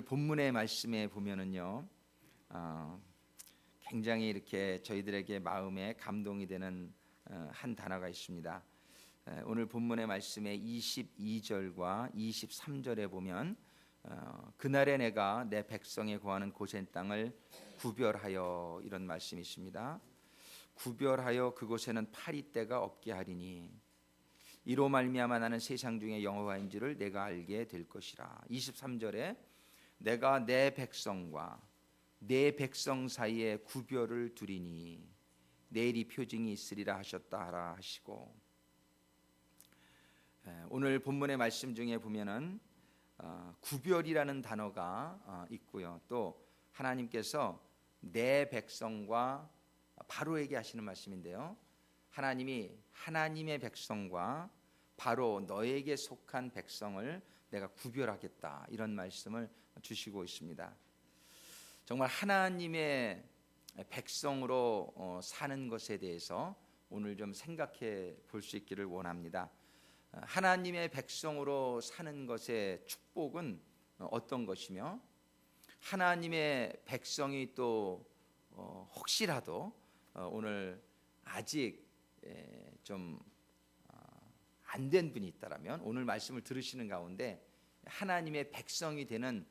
본문의 말씀에 보면은요, 굉장히 이렇게 저희들에게 마음에 감동이 되는 한 단어가 있습니다. 오늘 본문의 말씀의 22절과 23절에 보면 그날에 내가 내 백성에 거하는 고센 땅을 구별하여, 이런 말씀이 있습니다. 구별하여 그곳에는 파리떼가 없게 하리니 이로 말미암아 나는 세상 중에 여호와인 줄을 내가 알게 될 것이라. 23절에 내가 내 백성과 내 백성 사이에 구별을 두리니 내일이 표징이 있으리라 하셨다 하라 하시고, 오늘 본문의 말씀 중에 보면은 구별이라는 단어가 있고요. 또 하나님께서 내 백성과 바로에게 하시는 말씀인데요, 하나님이 하나님의 백성과 바로 너에게 속한 백성을 내가 구별하겠다, 이런 말씀을 주시고 있습니다. 정말 하나님의 백성으로 사는 것에 대해서 오늘 좀 생각해 볼 수 있기를 원합니다. 하나님의 백성으로 사는 것의 축복은 어떤 것이며, 하나님의 백성이 또 혹시라도 오늘 아직 좀 안 된 분이 있다라면 오늘 말씀을 들으시는 가운데 하나님의 백성이 되는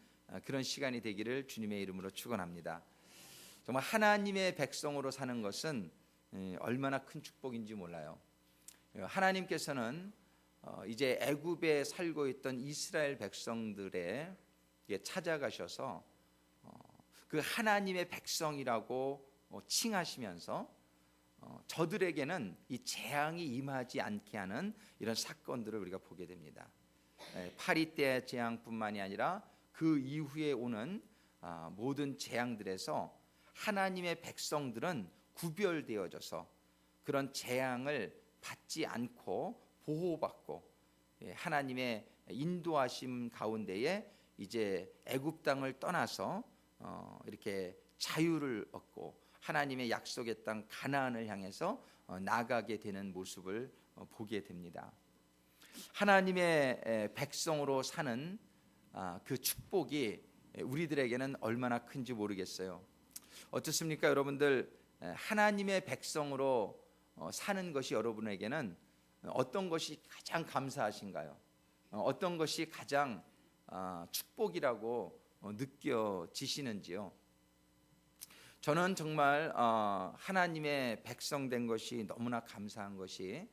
그런 시간이 되기를 주님의 이름으로 축원합니다. 정말 하나님의 백성으로 사는 것은 얼마나 큰 축복인지 몰라요. 하나님께서는 이제 애굽에 살고 있던 이스라엘 백성들에 찾아가셔서 그 하나님의 백성이라고 칭하시면서 저들에게는 이 재앙이 임하지 않게 하는 이런 사건들을 우리가 보게 됩니다. 파리떼 재앙뿐만이 아니라 그 이후에 오는 모든 재앙들에서 하나님의 백성들은 구별되어져서 그런 재앙을 받지 않고 보호받고 하나님의 인도하심 가운데에 이제 애굽 땅을 떠나서 이렇게 자유를 얻고 하나님의 약속의 땅 가나안을 향해서 나가게 되는 모습을 보게 됩니다. 하나님의 백성으로 사는 그 축복이 우리들에게는 얼마나 큰지 모르겠어요. 어떻습니까, 여러분들? 하나님의 백성으로 사는 것이 여러분에게는 어떤 것이 가장 감사하신가요? 어떤 것이 가장 축복이라고 느껴지시는지요? 저는 정말 하나님의 백성 된 것이 너무나 감사한 것이,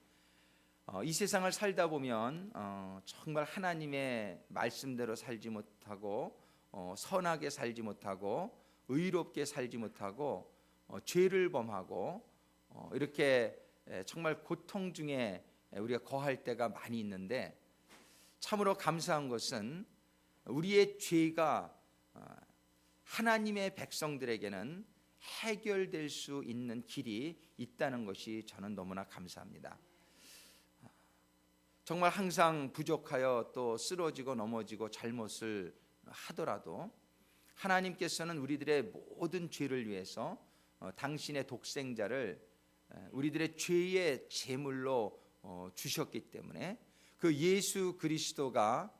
이 세상을 살다 보면 정말 하나님의 말씀대로 살지 못하고 선하게 살지 못하고 의롭게 살지 못하고 죄를 범하고 이렇게 정말 고통 중에 우리가 거할 때가 많이 있는데, 참으로 감사한 것은 우리의 죄가 하나님의 백성들에게는 해결될 수 있는 길이 있다는 것이 저는 너무나 감사합니다. 정말 항상 부족하여 또 쓰러지고 넘어지고 잘못을 하더라도 하나님께서는 우리들의 모든 죄를 위해서 당신의 독생자를 우리들의 죄의 제물로 주셨기 때문에 그 예수 그리스도가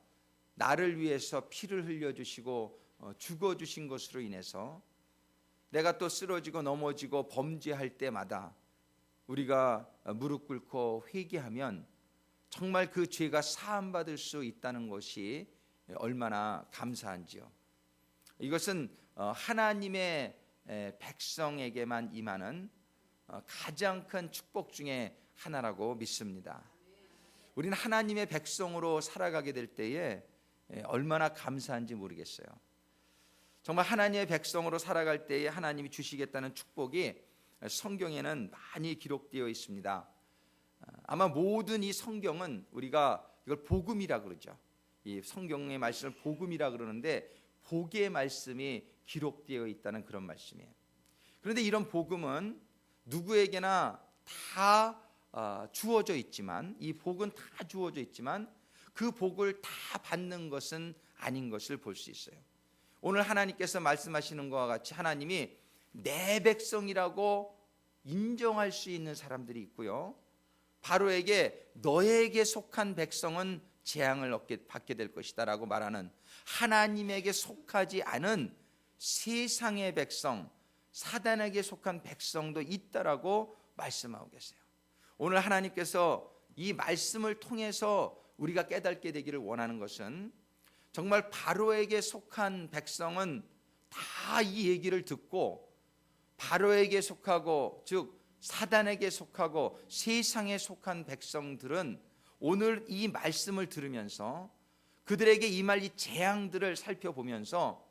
나를 위해서 피를 흘려주시고 죽어주신 것으로 인해서 내가 또 쓰러지고 넘어지고 범죄할 때마다 우리가 무릎 꿇고 회개하면 정말 그 죄가 사함받을 수 있다는 것이 얼마나 감사한지요. 이것은 하나님의 백성에게만 임하는 가장 큰 축복 중에 하나라고 믿습니다. 우리는 하나님의 백성으로 살아가게 될 때에 얼마나 감사한지 모르겠어요. 정말 하나님의 백성으로 살아갈 때에 하나님이 주시겠다는 축복이 성경에는 많이 기록되어 있습니다. 아마 모든 이 성경은 우리가 이걸 복음이라 그러죠. 이 성경의 말씀을 복음이라 그러는데 복의 말씀이 기록되어 있다는 그런 말씀이에요. 그런데 이런 복음은 누구에게나 다 주어져 있지만, 이 복은 다 주어져 있지만 그 복을 다 받는 것은 아닌 것을 볼 수 있어요. 오늘 하나님께서 말씀하시는 것과 같이 하나님이 내 백성이라고 인정할 수 있는 사람들이 있고요, 바로에게 너에게 속한 백성은 재앙을 받게 될 것이다라고 말하는 하나님에게 속하지 않은 세상의 백성, 사단에게 속한 백성도 있다라고 말씀하고 계세요. 오늘 하나님께서 이 말씀을 통해서 우리가 깨닫게 되기를 원하는 것은 정말 바로에게 속한 백성은 다 이 얘기를 듣고 바로에게 속하고 즉 사단에게 속하고 세상에 속한 백성들은 오늘 이 말씀을 들으면서 그들에게 임할 이 재앙들을 살펴보면서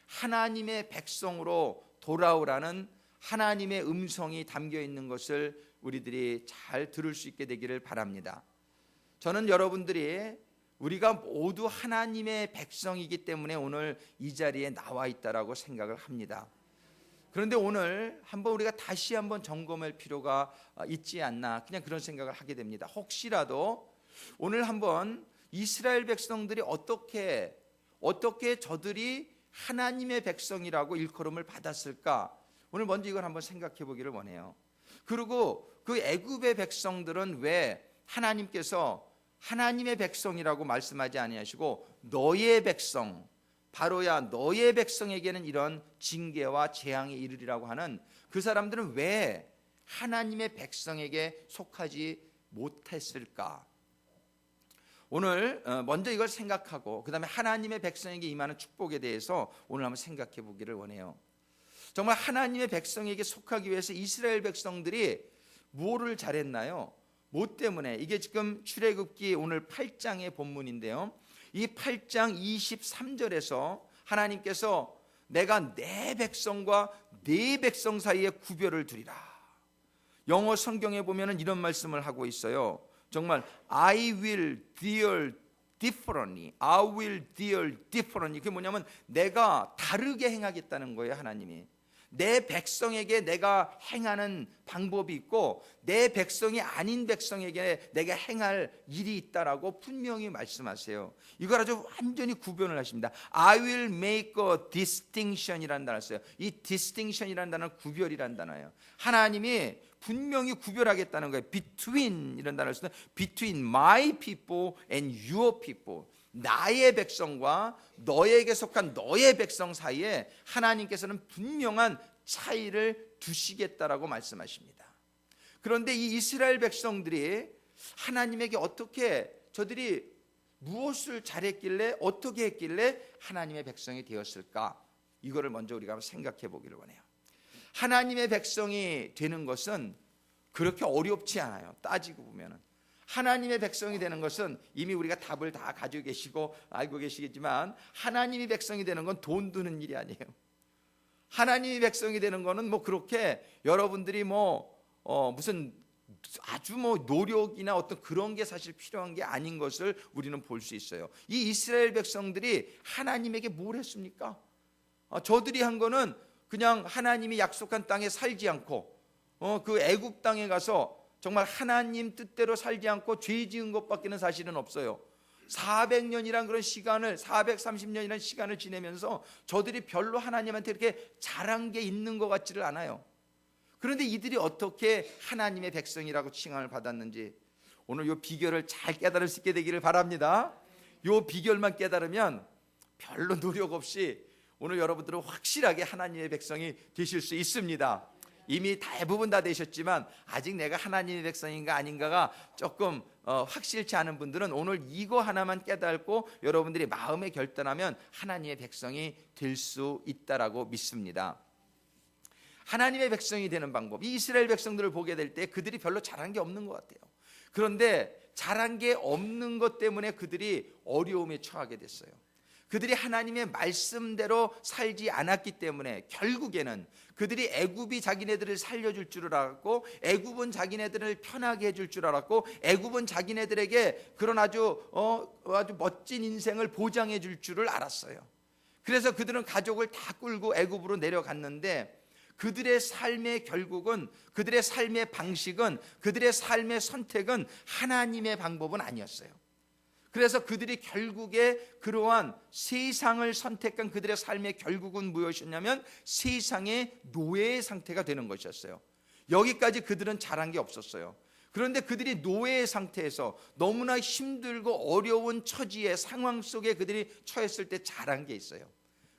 하나님의 백성으로 돌아오라는 하나님의 음성이 담겨 있는 것을 우리들이 잘 들을 수 있게 되기를 바랍니다. 저는 여러분들이 우리가 모두 하나님의 백성이기 때문에 오늘 이 자리에 나와 있다라고 생각을 합니다. 그런데 오늘 한번 우리가 다시 한번 점검할 필요가 있지 않나, 그냥 그런 생각을 하게 됩니다. 혹시라도 오늘 한번 이스라엘 백성들이 어떻게 저들이 하나님의 백성이라고 일컬음을 받았을까, 오늘 먼저 이걸 한번 생각해 보기를 원해요. 그리고 그 애굽의 백성들은 왜 하나님께서 하나님의 백성이라고 말씀하지 아니하시고 너의 백성, 바로야 너의 백성에게는 이런 징계와 재앙이 이르리라고 하는, 그 사람들은 왜 하나님의 백성에게 속하지 못했을까? 오늘 먼저 이걸 생각하고 그 다음에 하나님의 백성에게 임하는 축복에 대해서 오늘 한번 생각해 보기를 원해요. 정말 하나님의 백성에게 속하기 위해서 이스라엘 백성들이 뭐를 잘했나요? 뭐 때문에? 이게 지금 출애굽기 오늘 8장의 본문인데요, 이 8장 23절에서 하나님께서 내가 내 백성과 네 백성 사이에 구별을 두리라. 영어 성경에 보면 이런 말씀을 하고 있어요. 정말 I will deal differently. I will deal differently. 그게 뭐냐면 내가 다르게 행하겠다는 거예요. 하나님이 내 백성에게 내가 행하는 방법이 있고 내 백성이 아닌 백성에게 내가 행할 일이 있다라고 분명히 말씀하세요. 이걸 아주 완전히 구별을 하십니다. I will make a distinction이라는 단어를 써요. 이 distinction이라는 단어는 구별이라는 단어예요. 하나님이 분명히 구별하겠다는 거예요. between 이런 단어를 써요. between my people and your people. 나의 백성과 너에게 속한 너의 백성 사이에 하나님께서는 분명한 차이를 두시겠다라고 말씀하십니다. 그런데 이 이스라엘 백성들이 하나님에게 어떻게, 저들이 무엇을 잘했길래 어떻게 했길래 하나님의 백성이 되었을까? 이거를 먼저 우리가 한번 생각해 보기를 원해요. 하나님의 백성이 되는 것은 그렇게 어렵지 않아요. 따지고 보면은 하나님의 백성이 되는 것은 이미 우리가 답을 다 가지고 계시고 알고 계시겠지만, 하나님의 백성이 되는 건 돈 드는 일이 아니에요. 하나님의 백성이 되는 거는 뭐 그렇게 여러분들이 무슨 아주 노력이나 어떤 그런 게 사실 필요한 게 아닌 것을 우리는 볼 수 있어요. 이 이스라엘 백성들이 하나님에게 뭘 했습니까? 저들이 한 거는 그냥 하나님이 약속한 땅에 살지 않고 그 애굽 땅에 가서 정말 하나님 뜻대로 살지 않고 죄 지은 것밖에는 사실은 없어요. 400년이란 그런 시간을, 430년이라는 시간을 지내면서 저들이 별로 하나님한테 이렇게 잘한 게 있는 것 같지를 않아요. 그런데 이들이 어떻게 하나님의 백성이라고 칭함을 받았는지 오늘 이 비결을 잘 깨달을 수 있게 되기를 바랍니다. 이 비결만 깨달으면 별로 노력 없이 오늘 여러분들은 확실하게 하나님의 백성이 되실 수 있습니다. 이미 대부분 다 되셨지만 아직 내가 하나님의 백성인가 아닌가가 조금 확실치 않은 분들은 오늘 이거 하나만 깨닫고 여러분들이 마음에 결단하면 하나님의 백성이 될 수 있다라고 믿습니다. 하나님의 백성이 되는 방법, 이 이스라엘 백성들을 보게 될 때 그들이 별로 잘한 게 없는 것 같아요. 그런데 잘한 게 없는 것 때문에 그들이 어려움에 처하게 됐어요. 그들이 하나님의 말씀대로 살지 않았기 때문에 결국에는 그들이 애굽이 자기네들을 살려줄 줄 알았고, 애굽은 자기네들을 편하게 해줄 줄 알았고, 애굽은 자기네들에게 그런 아주 멋진 인생을 보장해 줄 줄을 알았어요. 그래서 그들은 가족을 다 끌고 애굽으로 내려갔는데 그들의 삶의 결국은, 그들의 삶의 방식은, 그들의 삶의 선택은 하나님의 방법은 아니었어요. 그래서 그들이 결국에 그러한 세상을 선택한 그들의 삶의 결국은 무엇이었냐면 세상의 노예의 상태가 되는 것이었어요. 여기까지 그들은 잘한 게 없었어요. 그런데 그들이 노예의 상태에서 너무나 힘들고 어려운 처지의 상황 속에 그들이 처했을 때 잘한 게 있어요.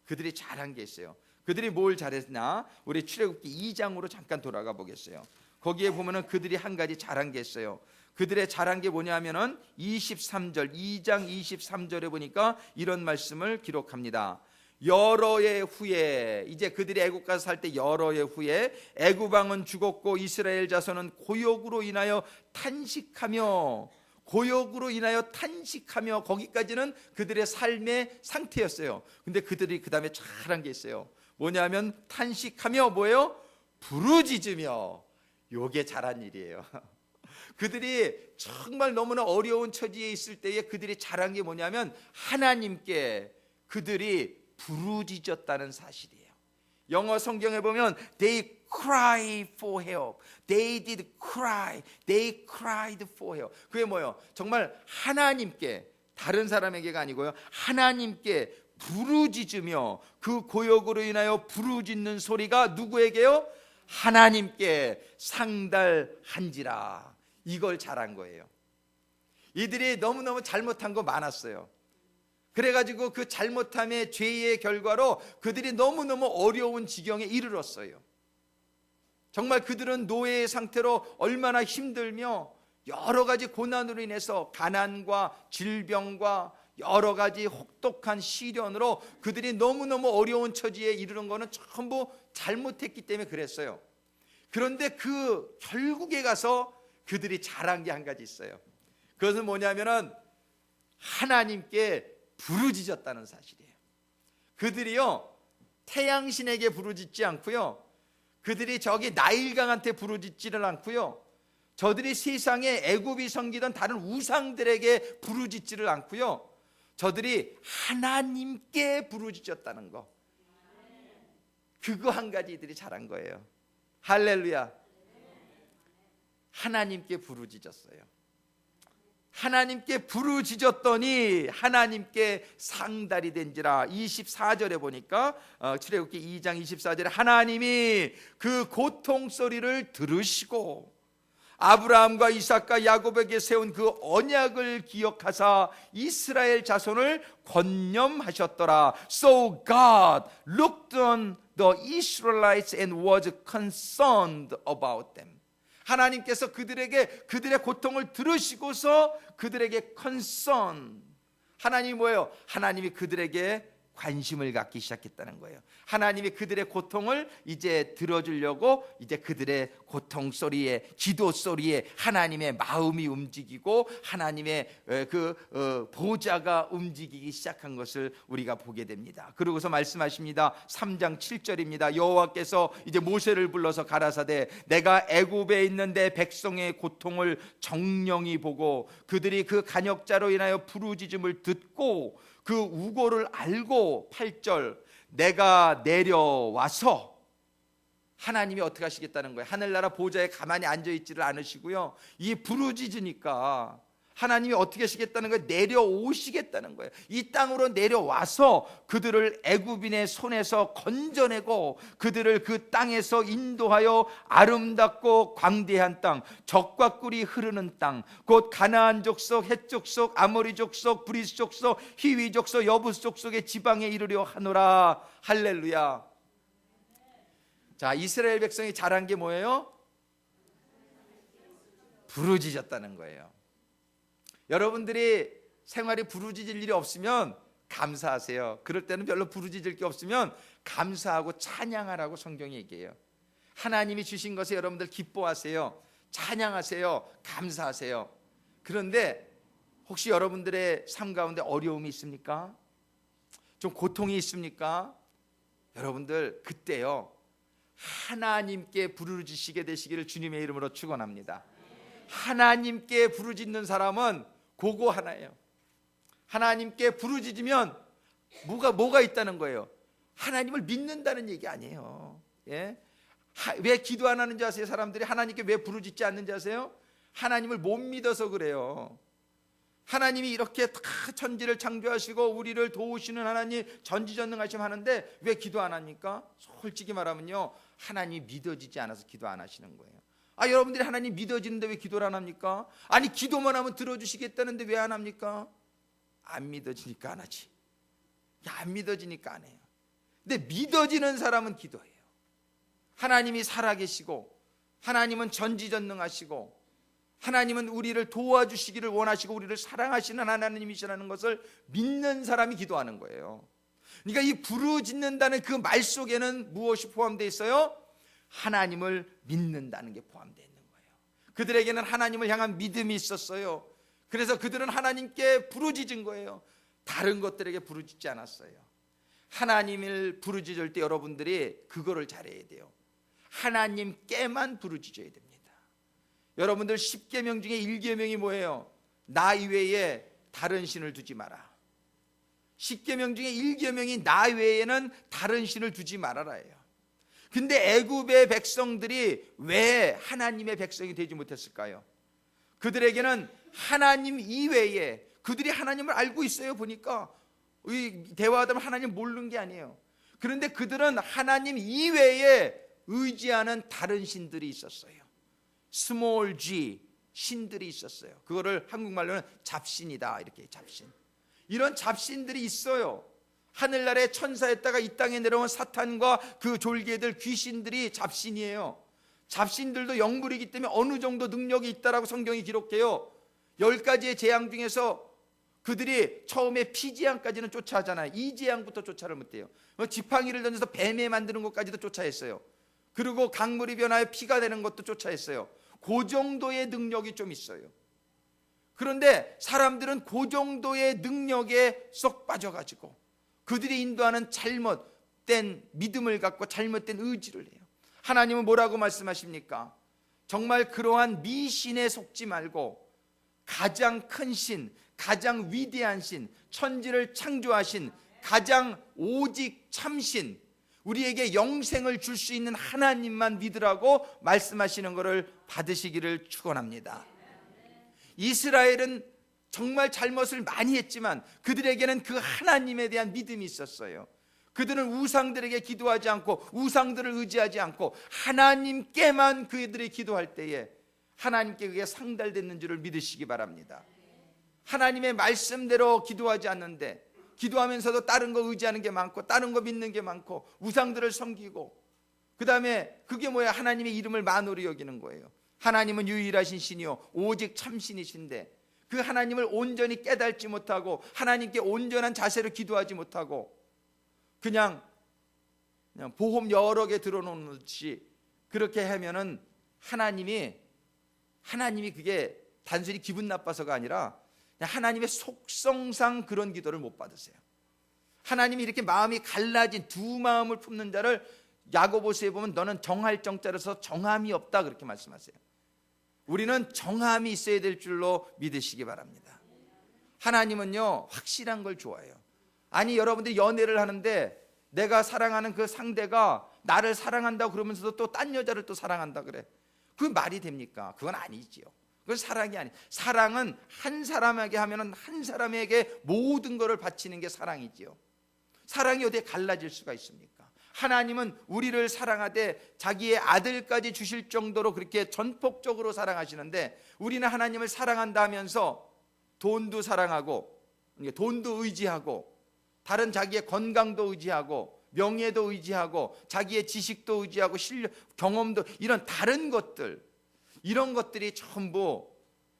그들이 잘한 게 있어요. 그들이 뭘 잘했나? 우리 출애굽기 2장으로 잠깐 돌아가 보겠어요. 거기에 보면은 그들이 한 가지 잘한 게 있어요. 그들의 잘한 게 뭐냐면은 23절, 2장 23절에 보니까 이런 말씀을 기록합니다. 여러 해 후에, 이제 그들이 애굽 가서 살 때 여러 해 후에 애굽 왕은 죽었고 이스라엘 자손은 고역으로 인하여 탄식하며 거기까지는 그들의 삶의 상태였어요. 근데 그들이 그 다음에 잘한 게 있어요. 뭐냐면 탄식하며 뭐예요? 부르짖으며. 요게 잘한 일이에요. 그들이 정말 너무나 어려운 처지에 있을 때에 그들이 잘한 게 뭐냐면 하나님께 그들이 부르짖었다는 사실이에요. 영어 성경에 보면 they cry for help. They did cry. They cried for help. 그게 뭐예요? 정말 하나님께, 다른 사람에게가 아니고요, 하나님께 부르짖으며 그 고역으로 인하여 부르짖는 소리가 누구에게요? 하나님께 상달한지라. 이걸 잘한 거예요. 이들이 너무너무 잘못한 거 많았어요. 그래가지고 그 잘못함의 죄의 결과로 그들이 너무너무 어려운 지경에 이르렀어요. 정말 그들은 노예의 상태로 얼마나 힘들며 여러 가지 고난으로 인해서 가난과 질병과 여러 가지 혹독한 시련으로 그들이 너무너무 어려운 처지에 이르는 거는 전부 잘못했기 때문에 그랬어요. 그런데 그 결국에 가서 그들이 잘한 게 한 가지 있어요. 그것은 뭐냐면은 하나님께 부르짖었다는 사실이에요. 그들이요, 태양신에게 부르짖지 않고요, 그들이 저기 나일강한테 부르짖지를 않고요, 저들이 세상에 애굽이 섬기던 다른 우상들에게 부르짖지를 않고요, 저들이 하나님께 부르짖었다는 거, 그거 한 가지 이들이 잘한 거예요. 할렐루야. 하나님께 부르짖었어요. 하나님께 부르짖었더니 하나님께 상달이 된지라. 24절에 보니까 출애굽기 2장 24절에 하나님이 그 고통 소리를 들으시고 아브라함과 이삭과 야곱에게 세운 그 언약을 기억하사 이스라엘 자손을 권념하셨더라. So God looked on the Israelites and was concerned about them. 하나님께서 그들의 고통을 들으시고서 그들에게 concern. 하나님이 뭐예요? 하나님이 그들에게 관심을 갖기 시작했다는 거예요. 하나님이 그들의 고통을 이제 들어주려고 이제 그들의 고통 소리에, 기도 소리에 하나님의 마음이 움직이고 하나님의 보좌가 움직이기 시작한 것을 우리가 보게 됩니다. 그러고서 말씀하십니다. 3장 7절입니다. 여호와께서 이제 모세를 불러서 가라사대 내가 애굽에 있는 내 백성의 고통을 정령히 보고 그들이 그 간역자로 인하여 부르짖음을 듣고 그 우고를 알고 8절 내가 내려와서 하나님이 어떻게 하시겠다는 거예요? 하늘나라 보좌에 가만히 앉아있지를 않으시고요, 이 부르짖으니까 하나님이 어떻게 하시겠다는 거예요? 내려오시겠다는 거예요. 이 땅으로 내려와서 그들을 애굽인의 손에서 건져내고 그들을 그 땅에서 인도하여 아름답고 광대한 땅, 젖과 꿀이 흐르는 땅, 곧 가나안 족속, 헷 족속, 아모리 족속, 브리스 족속, 히위 족속, 여부스 족속의 지방에 이르려 하노라. 할렐루야. 자, 이스라엘 백성이 잘한 게 뭐예요? 부르짖었다는 거예요. 여러분들이 생활이 부르짖을 일이 없으면 감사하세요. 그럴 때는 별로 부르짖을 게 없으면 감사하고 찬양하라고 성경이 얘기해요. 하나님이 주신 것에 여러분들 기뻐하세요. 찬양하세요. 감사하세요. 그런데 혹시 여러분들의 삶 가운데 어려움이 있습니까? 좀 고통이 있습니까? 여러분들 그때요, 하나님께 부르짖으시게 되시기를 주님의 이름으로 축원합니다. 하나님께 부르짖는 사람은 그거 하나예요. 하나님께 부르짖으면 뭐가 있다는 거예요? 하나님을 믿는다는 얘기 아니에요. 예? 왜 기도 안 하는지 아세요? 사람들이 하나님께 왜 부르짖지 않는지 아세요? 하나님을 못 믿어서 그래요. 하나님이 이렇게 다 천지를 창조하시고 우리를 도우시는 하나님, 전지전능하심 하는데 왜 기도 안 합니까? 솔직히 말하면요, 하나님이 믿어지지 않아서 기도 안 하시는 거예요. 여러분들이 하나님 믿어지는데 왜 기도를 안 합니까? 아니 기도만 하면 들어주시겠다는데 왜 안 합니까? 안 믿어지니까 안 하지. 안 믿어지니까 안 해요. 근데 믿어지는 사람은 기도해요. 하나님이 살아계시고 하나님은 전지전능하시고 하나님은 우리를 도와주시기를 원하시고 우리를 사랑하시는 하나님이시라는 것을 믿는 사람이 기도하는 거예요. 그러니까 이 부르짖는다는 그 말 속에는 무엇이 포함되어 있어요? 하나님을 믿는다는 게 포함되어 있는 거예요. 그들에게는 하나님을 향한 믿음이 있었어요. 그래서 그들은 하나님께 부르짖은 거예요. 다른 것들에게 부르짖지 않았어요. 하나님을 부르짖을 때 여러분들이 그거를 잘해야 돼요. 하나님께만 부르짖어야 됩니다. 여러분들 10계명 중에 1계명이 뭐예요? 나 이외에 다른 신을 두지 마라. 10계명 중에 1계명이 나 외에는 다른 신을 두지 말아라예요. 근데 애굽의 백성들이 왜 하나님의 백성이 되지 못했을까요? 그들에게는 하나님 이외에, 그들이 하나님을 알고 있어요. 보니까 대화하다 보면 하나님 모르는 게 아니에요. 그런데 그들은 하나님 이외에 의지하는 다른 신들이 있었어요. 스몰 g, 신들이 있었어요. 그거를 한국말로는 잡신이다, 이렇게 잡신. 이런 잡신들이 있어요. 하늘나라의 천사였다가 이 땅에 내려온 사탄과 그 졸개들, 귀신들이 잡신이에요. 잡신들도 영물이기 때문에 어느 정도 능력이 있다라고 성경이 기록해요. 10가지의 재앙 중에서 그들이 처음에 피재앙까지는 쫓아하잖아요. 이재앙부터 쫓아를 못해요. 지팡이를 던져서 뱀에 만드는 것까지도 쫓아했어요. 그리고 강물이 변하여 피가 되는 것도 쫓아했어요. 그 정도의 능력이 좀 있어요. 그런데 사람들은 그 정도의 능력에 쏙 빠져가지고 그들이 인도하는 잘못된 믿음을 갖고 잘못된 의지를 해요. 하나님은 뭐라고 말씀하십니까? 정말 그러한 미신에 속지 말고 가장 큰 신, 가장 위대한 신, 천지를 창조하신 가장 오직 참신, 우리에게 영생을 줄 수 있는 하나님만 믿으라고 말씀하시는 것을 받으시기를 축원합니다. 이스라엘은 정말 잘못을 많이 했지만 그들에게는 그 하나님에 대한 믿음이 있었어요. 그들은 우상들에게 기도하지 않고 우상들을 의지하지 않고 하나님께만 그들이 기도할 때에 하나님께 그게 상달됐는 줄을 믿으시기 바랍니다. 하나님의 말씀대로 기도하지 않는데 기도하면서도 다른 거 의지하는 게 많고 다른 거 믿는 게 많고 우상들을 섬기고, 그 다음에 그게 뭐야? 하나님의 이름을 만으로 여기는 거예요. 하나님은 유일하신 신이요 오직 참신이신데 그 하나님을 온전히 깨닫지 못하고 하나님께 온전한 자세로 기도하지 못하고 그냥 보험 여러 개 들어놓듯이 그렇게 하면은 하나님이 그게 단순히 기분 나빠서가 아니라 하나님의 속성상 그런 기도를 못 받으세요. 하나님이 이렇게 마음이 갈라진 두 마음을 품는 자를 야고보서에 보면 너는 정할 정자로서 정함이 없다 그렇게 말씀하세요. 우리는 정함이 있어야 될 줄로 믿으시기 바랍니다. 하나님은요 확실한 걸 좋아해요. 아니 여러분들이 연애를 하는데 내가 사랑하는 그 상대가 나를 사랑한다고 그러면서도 또 딴 여자를 또 사랑한다 그래. 그게 말이 됩니까? 그건 아니지요. 그건 사랑이 아니. 사랑은 한 사람에게 하면은 한 사람에게 모든 것을 바치는 게 사랑이지요. 사랑이 어디에 갈라질 수가 있습니까? 하나님은 우리를 사랑하되 자기의 아들까지 주실 정도로 그렇게 전폭적으로 사랑하시는데 우리는 하나님을 사랑한다 하면서 돈도 사랑하고 돈도 의지하고 다른 자기의 건강도 의지하고 명예도 의지하고 자기의 지식도 의지하고 실력, 경험도, 이런 다른 것들, 이런 것들이 전부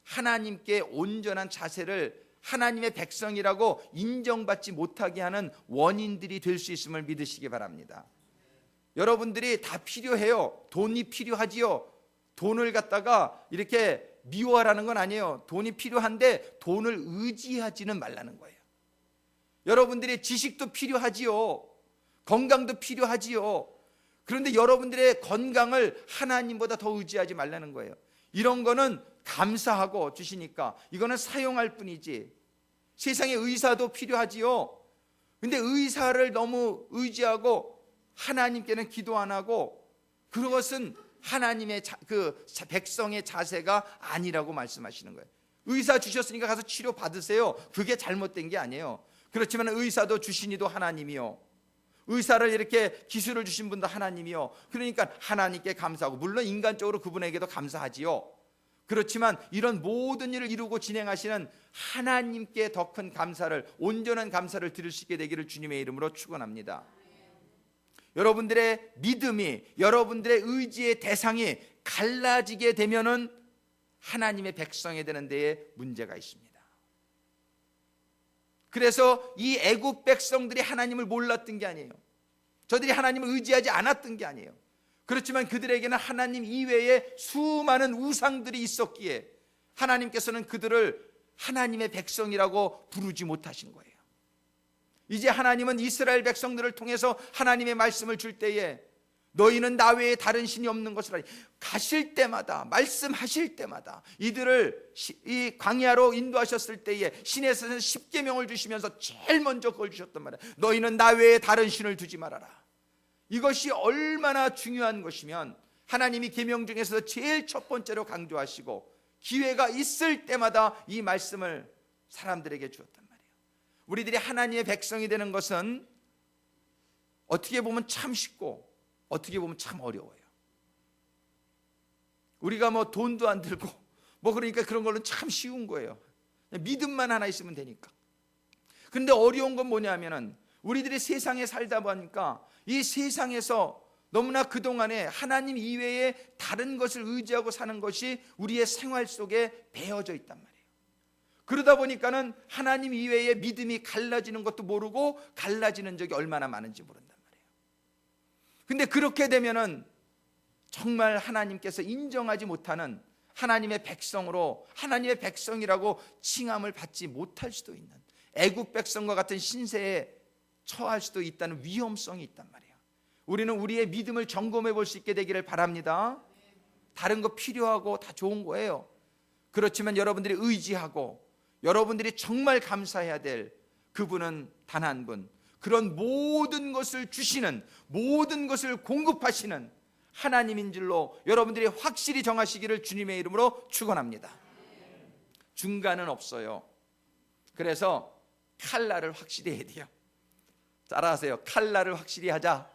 하나님께 온전한 자세를 하나님의 백성이라고 인정받지 못하게 하는 원인들이 될 수 있음을 믿으시기 바랍니다. 여러분들이 다 필요해요. 돈이 필요하지요. 돈을 갖다가 이렇게 미워하라는 건 아니에요. 돈이 필요한데 돈을 의지하지는 말라는 거예요. 여러분들의 지식도 필요하지요. 건강도 필요하지요. 그런데 여러분들의 건강을 하나님보다 더 의지하지 말라는 거예요. 이런 거는 감사하고 주시니까 이거는 사용할 뿐이지. 세상에 의사도 필요하지요. 근데 의사를 너무 의지하고 하나님께는 기도 안 하고 그것은 하나님의 그 백성의 자세가 아니라고 말씀하시는 거예요. 의사 주셨으니까 가서 치료 받으세요. 그게 잘못된 게 아니에요. 그렇지만 의사도 주시니도 하나님이요. 의사를 이렇게 기술을 주신 분도 하나님이요. 그러니까 하나님께 감사하고, 물론 인간적으로 그분에게도 감사하지요. 그렇지만 이런 모든 일을 이루고 진행하시는 하나님께 더 큰 감사를, 온전한 감사를 드릴 수 있게 되기를 주님의 이름으로 축원합니다. 여러분들의 믿음이, 여러분들의 의지의 대상이 갈라지게 되면은 하나님의 백성이 되는 데에 문제가 있습니다. 그래서 이 애국 백성들이 하나님을 몰랐던 게 아니에요. 저들이 하나님을 의지하지 않았던 게 아니에요. 그렇지만 그들에게는 하나님 이외에 수많은 우상들이 있었기에 하나님께서는 그들을 하나님의 백성이라고 부르지 못하신 거예요. 이제 하나님은 이스라엘 백성들을 통해서 하나님의 말씀을 줄 때에 너희는 나 외에 다른 신이 없는 것을 알리, 가실 때마다, 말씀하실 때마다 이들을 이 광야로 인도하셨을 때에 시내에서 십계명을 주시면서 제일 먼저 그걸 주셨단 말이에요. 너희는 나 외에 다른 신을 두지 말아라. 이것이 얼마나 중요한 것이면 하나님이 계명 중에서 제일 첫 번째로 강조하시고 기회가 있을 때마다 이 말씀을 사람들에게 주었단 말이에요. 우리들이 하나님의 백성이 되는 것은 어떻게 보면 참 쉽고 어떻게 보면 참 어려워요. 우리가 뭐 돈도 안 들고 뭐 그러니까 그런 걸로는 참 쉬운 거예요. 믿음만 하나 있으면 되니까. 근데 어려운 건 뭐냐면은 우리들이 세상에 살다 보니까 이 세상에서 너무나 그동안에 하나님 이외에 다른 것을 의지하고 사는 것이 우리의 생활 속에 배어져 있단 말이에요. 그러다 보니까는 하나님 이외에 믿음이 갈라지는 것도 모르고 갈라지는 적이 얼마나 많은지 모른단 말이에요. 근데 그렇게 되면은 정말 하나님께서 인정하지 못하는 하나님의 백성으로, 하나님의 백성이라고 칭함을 받지 못할 수도 있는, 애국 백성과 같은 신세에 처할 수도 있다는 위험성이 있단 말이에요. 우리는 우리의 믿음을 점검해 볼 수 있게 되기를 바랍니다. 다른 거 필요하고 다 좋은 거예요. 그렇지만 여러분들이 의지하고 여러분들이 정말 감사해야 될 그분은 단 한 분, 그런 모든 것을 주시는, 모든 것을 공급하시는 하나님인 줄로 여러분들이 확실히 정하시기를 주님의 이름으로 축원합니다. 중간은 없어요. 그래서 칼날을 확실히 해야 돼요. 따라하세요. 칼날을 확실히 하자.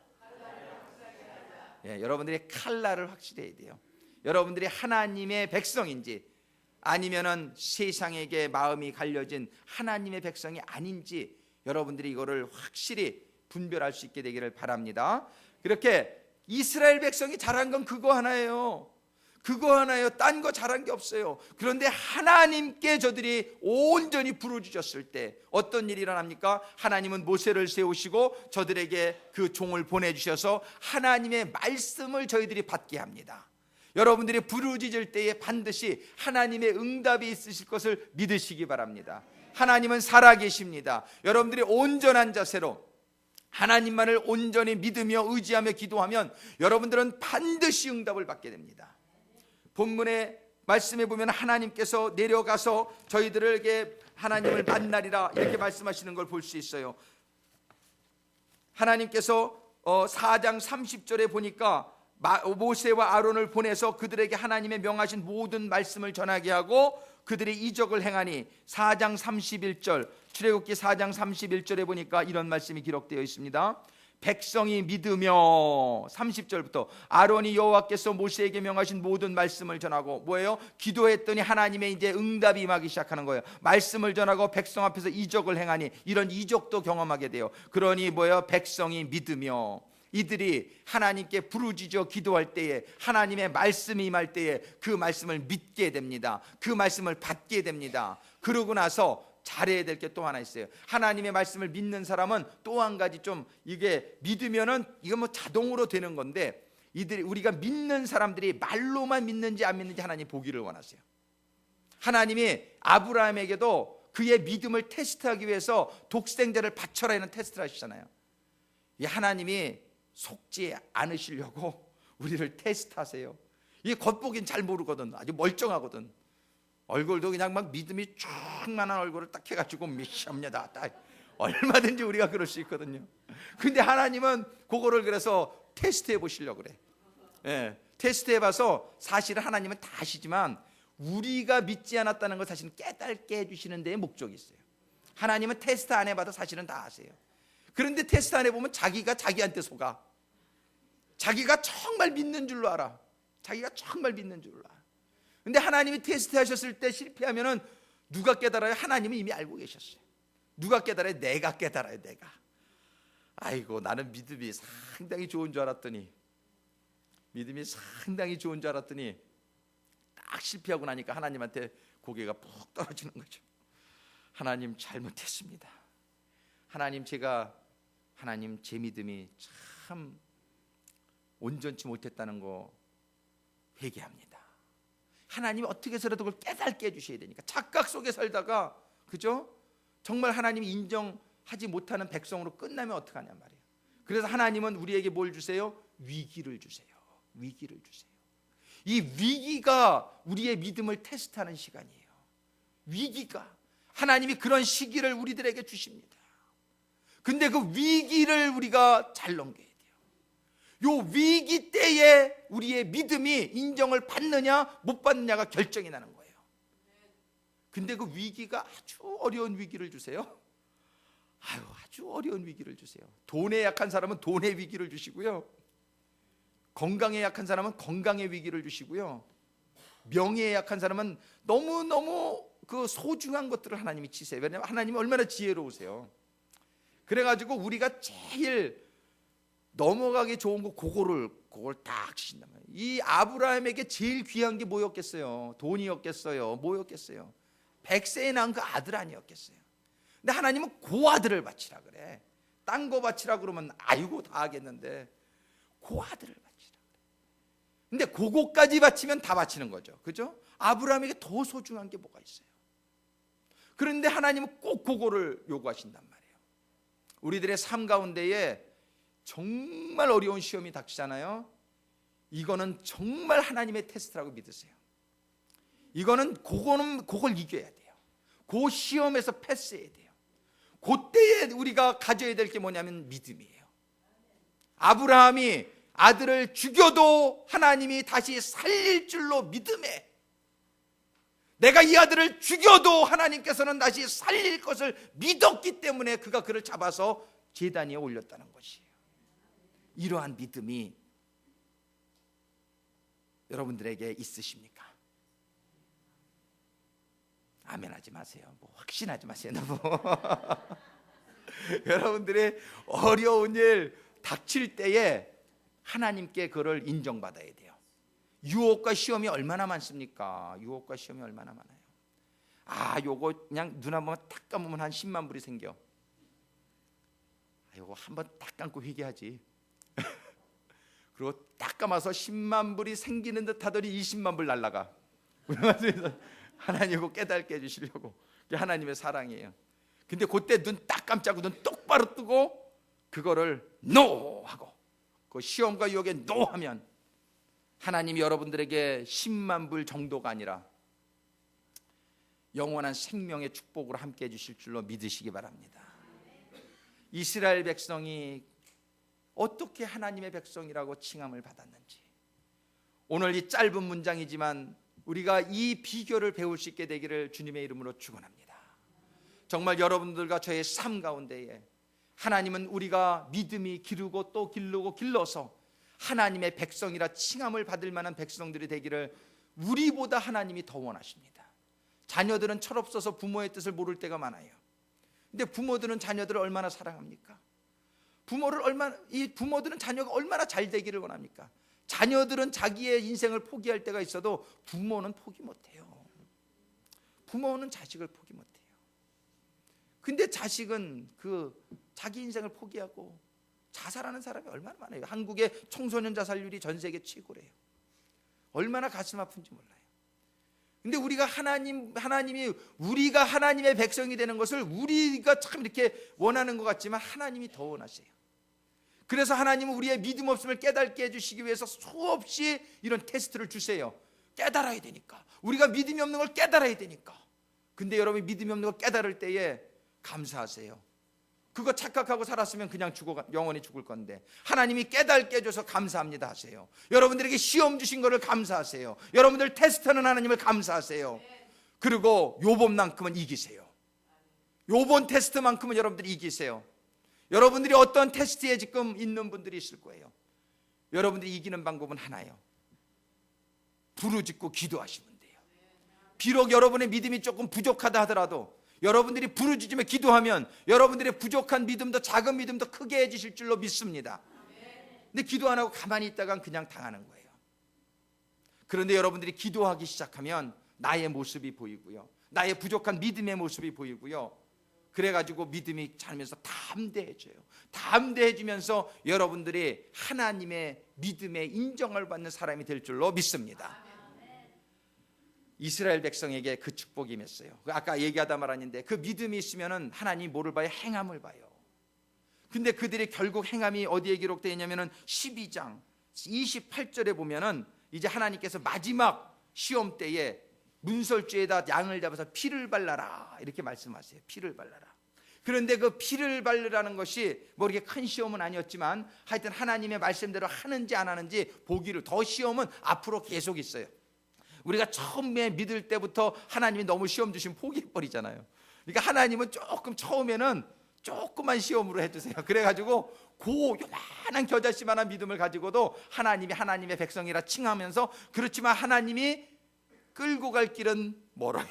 예, 여러분들이 칼날을 확실히 해야 돼요. 여러분들이 하나님의 백성인지 아니면은 세상에게 마음이 갈려진 하나님의 백성이 아닌지 여러분들이 이거를 확실히 분별할 수 있게 되기를 바랍니다. 그렇게 이스라엘 백성이 잘한 건 그거 하나예요. 그거 하나예요. 딴 거 잘한 게 없어요. 그런데 하나님께 저들이 온전히 부르짖었을 때 어떤 일이 일어납니까? 하나님은 모세를 세우시고 저들에게 그 종을 보내주셔서 하나님의 말씀을 저희들이 받게 합니다. 여러분들이 부르짖을 때에 반드시 하나님의 응답이 있으실 것을 믿으시기 바랍니다. 하나님은 살아계십니다. 여러분들이 온전한 자세로 하나님만을 온전히 믿으며 의지하며 기도하면 여러분들은 반드시 응답을 받게 됩니다. 본문의 말씀에 보면 하나님께서 내려가서 저희들에게 하나님을 만나리라 이렇게 말씀하시는 걸 볼 수 있어요. 하나님께서 4장 30절에 보니까 모세와 아론을 보내서 그들에게 하나님의 명하신 모든 말씀을 전하게 하고 그들이 이적을 행하니 4장 31절, 출애굽기 4장 31절에 보니까 이런 말씀이 기록되어 있습니다. 백성이 믿으며 30절부터 아론이 여호와께서 모세에게 명하신 모든 말씀을 전하고 뭐예요? 기도했더니 하나님의 이제 응답이 임하기 시작하는 거예요. 말씀을 전하고 백성 앞에서 이적을 행하니 이런 이적도 경험하게 돼요. 그러니 뭐예요? 백성이 믿으며 이들이 하나님께 부르짖어 기도할 때에 하나님의 말씀이 임할 때에 그 말씀을 믿게 됩니다. 그 말씀을 받게 됩니다. 그러고 나서 잘해야 될 게 또 하나 있어요. 하나님의 말씀을 믿는 사람은 또 한 가지 좀 이게 믿으면은 이거 뭐 자동으로 되는 건데 이들이 우리가 믿는 사람들이 말로만 믿는지 안 믿는지 하나님 보기를 원하세요. 하나님이 아브라함에게도 그의 믿음을 테스트하기 위해서 독생자를 바쳐라 하는 테스트를 하시잖아요. 이 하나님이 속지 않으시려고 우리를 테스트하세요. 이 겉보긴 잘 모르거든. 아주 멀쩡하거든. 얼굴도 그냥 막 믿음이 충만한 얼굴을 딱 해가지고 미시합니다. 딱 얼마든지 우리가 그럴 수 있거든요. 근데 하나님은 그거를 그래서 테스트해 보시려고 그래. 예, 테스트해 봐서 사실은 하나님은 다 아시지만 우리가 믿지 않았다는 걸 사실은 깨닫게 해주시는 데에 목적이 있어요. 하나님은 테스트 안 해봐도 사실은 다 아세요. 그런데 테스트 안에 보면 자기가 자기한테 속아. 자기가 정말 믿는 줄로 알아. 자기가 정말 믿는 줄로 알아. 근데 하나님이 테스트 하셨을 때 실패하면은 누가 깨달아요? 하나님은 이미 알고 계셨어요. 누가 깨달아요? 내가 깨달아요. 내가. 아이고, 나는 믿음이 상당히 좋은 줄 알았더니, 딱 실패하고 나니까 하나님한테 고개가 푹 떨어지는 거죠. 하나님 잘못했습니다. 하나님 제 믿음이 참 온전치 못했다는 거 회개합니다. 하나님이 어떻게 해서라도 그걸 깨닫게 해주셔야 되니까. 착각 속에 살다가, 그죠? 정말 하나님이 인정하지 못하는 백성으로 끝나면 어떡하냔 말이에요. 그래서 하나님은 우리에게 뭘 주세요? 위기를 주세요. 위기를 주세요. 이 위기가 우리의 믿음을 테스트하는 시간이에요. 위기가. 하나님이 그런 시기를 우리들에게 주십니다. 근데 그 위기를 우리가 잘 넘겨야 돼요. 요 위기 때에 우리의 믿음이 인정을 받느냐 못 받느냐가 결정이 나는 거예요. 근데 그 위기가 아주 어려운 위기를 주세요. 아주 어려운 위기를 주세요. 돈에 약한 사람은 돈의 위기를 주시고요, 건강에 약한 사람은 건강의 위기를 주시고요, 명예에 약한 사람은 너무너무 그 소중한 것들을 하나님이 치세요. 왜냐하면 하나님이 얼마나 지혜로우세요. 그래가지고 우리가 제일 넘어가기 좋은 거 그걸 딱 치신단 말이에요. 이 아브라함에게 제일 귀한 게 뭐였겠어요? 돈이었겠어요? 뭐였겠어요? 100세에 낳은 그 아들 아니었겠어요? 근데 하나님은 그 아들을 바치라 그래. 딴 거 바치라 그러면 아이고 다 하겠는데 그 아들을 바치라 그래. 근데 그거까지 바치면 다 바치는 거죠. 그죠? 아브라함에게 더 소중한 게 뭐가 있어요? 그런데 하나님은 꼭 그거를 요구하신단 말이에요. 우리들의 삶 가운데에 정말 어려운 시험이 닥치잖아요. 이거는 정말 하나님의 테스트라고 믿으세요. 그걸 이겨야 돼요. 그 시험에서 패스해야 돼요. 그때에 우리가 가져야 될 게 뭐냐면 믿음이에요. 아브라함이 아들을 죽여도 하나님이 다시 살릴 줄로 믿음에, 내가 이 아들을 죽여도 하나님께서는 다시 살릴 것을 믿었기 때문에 그가 그를 잡아서 제단 위에 올렸다는 것이에요. 이러한 믿음이 여러분들에게 있으십니까? 아멘 하지 마세요. 뭐 확신하지 마세요. 너무 여러분들의 어려운 일 닥칠 때에 하나님께 그를 인정받아야 돼요. 유혹과 시험이 얼마나 많습니까? 유혹과 시험이 얼마나 많아요. 요거 그냥 눈 한번 딱 감으면 한 10만 불이 생겨. 요거 한번 딱 감고 회개하지. 그리고 딱 감아서 10만 불이 생기는 듯 하더니 20만 불 날라가. 하나님 이거 깨닫게 해주시려고. 그게 하나님의 사랑이에요. 근데 그때 눈 딱 감자고 눈 똑바로 뜨고 그거를 NO 하고 그 시험과 유혹에 NO 하면 하나님이 여러분들에게 10만 불 정도가 아니라 영원한 생명의 축복으로 함께 해주실 줄로 믿으시기 바랍니다. 이스라엘 백성이 어떻게 하나님의 백성이라고 칭함을 받았는지, 오늘 이 짧은 문장이지만 우리가 이 비결을 배울 수 있게 되기를 주님의 이름으로 축원합니다. 정말 여러분들과 저의 삶 가운데에 하나님은 우리가 믿음이 기르고 또 길러서 하나님의 백성이라 칭함을 받을 만한 백성들이 되기를 우리보다 하나님이 더 원하십니다. 자녀들은 철없어서 부모의 뜻을 모를 때가 많아요. 근데 부모들은 자녀들을 얼마나 사랑합니까? 부모들은 자녀가 얼마나 잘 되기를 원합니까? 자녀들은 자기의 인생을 포기할 때가 있어도 부모는 포기 못해요. 부모는 자식을 포기 못해요. 근데 자식은 자기 인생을 포기하고 자살하는 사람이 얼마나 많아요. 한국의 청소년 자살률이 전 세계 최고래요. 얼마나 가슴 아픈지 몰라요. 근데 우리가 하나님이 우리가 하나님의 백성이 되는 것을 우리가 참 이렇게 원하는 것 같지만 하나님이 더 원하세요. 그래서 하나님은 우리의 믿음 없음을 깨닫게 해주시기 위해서 수없이 이런 테스트를 주세요. 깨달아야 되니까. 우리가 믿음이 없는 걸 깨달아야 되니까. 근데 여러분이 믿음이 없는 걸 깨달을 때에 감사하세요. 그거 착각하고 살았으면 그냥 영원히 죽을 건데 하나님이 깨닫게 해줘서 감사합니다 하세요. 여러분들에게 시험 주신 거를 감사하세요. 여러분들 테스트하는 하나님을 감사하세요. 그리고 욥만큼은 이기세요. 욥 테스트만큼은 여러분들이 이기세요. 여러분들이 어떤 테스트에 지금 있는 분들이 있을 거예요. 여러분들이 이기는 방법은 하나예요. 부르짖고 기도하시면 돼요. 비록 여러분의 믿음이 조금 부족하다 하더라도 여러분들이 부르짖으며 기도하면 여러분들의 부족한 믿음도 작은 믿음도 크게 해주실 줄로 믿습니다. 근데 기도 안 하고 가만히 있다간 그냥 당하는 거예요. 그런데 여러분들이 기도하기 시작하면 나의 모습이 보이고요, 나의 부족한 믿음의 모습이 보이고요, 그래가지고 믿음이 살면서 담대해져요. 담대해지면서 여러분들이 하나님의 믿음의 인정을 받는 사람이 될 줄로 믿습니다. 이스라엘 백성에게 그 축복이 임했어요. 아까 얘기하다 말았는데 그 믿음이 있으면 하나님이 뭐를 봐요? 행함을 봐요. 근데 그들이 결국 행함이 어디에 기록되어 있냐면은 12장 28절에 보면은 이제 하나님께서 마지막 시험 때에 문설주에다 양을 잡아서 피를 발라라 이렇게 말씀하세요. 피를 발라라. 그런데 그 피를 바르라는 것이 뭐 이렇게 큰 시험은 아니었지만 하여튼 하나님의 말씀대로 하는지 안 하는지 보기를, 더 시험은 앞으로 계속 있어요. 우리가 처음에 믿을 때부터 하나님이 너무 시험 주시면 포기해버리잖아요. 그러니까 하나님은 조금 처음에는 조그만 시험으로 해주세요. 그래가지고 요만한 겨자씨만한 믿음을 가지고도 하나님이 하나님의 백성이라 칭하면서, 그렇지만 하나님이 끌고 갈 길은 멀어요.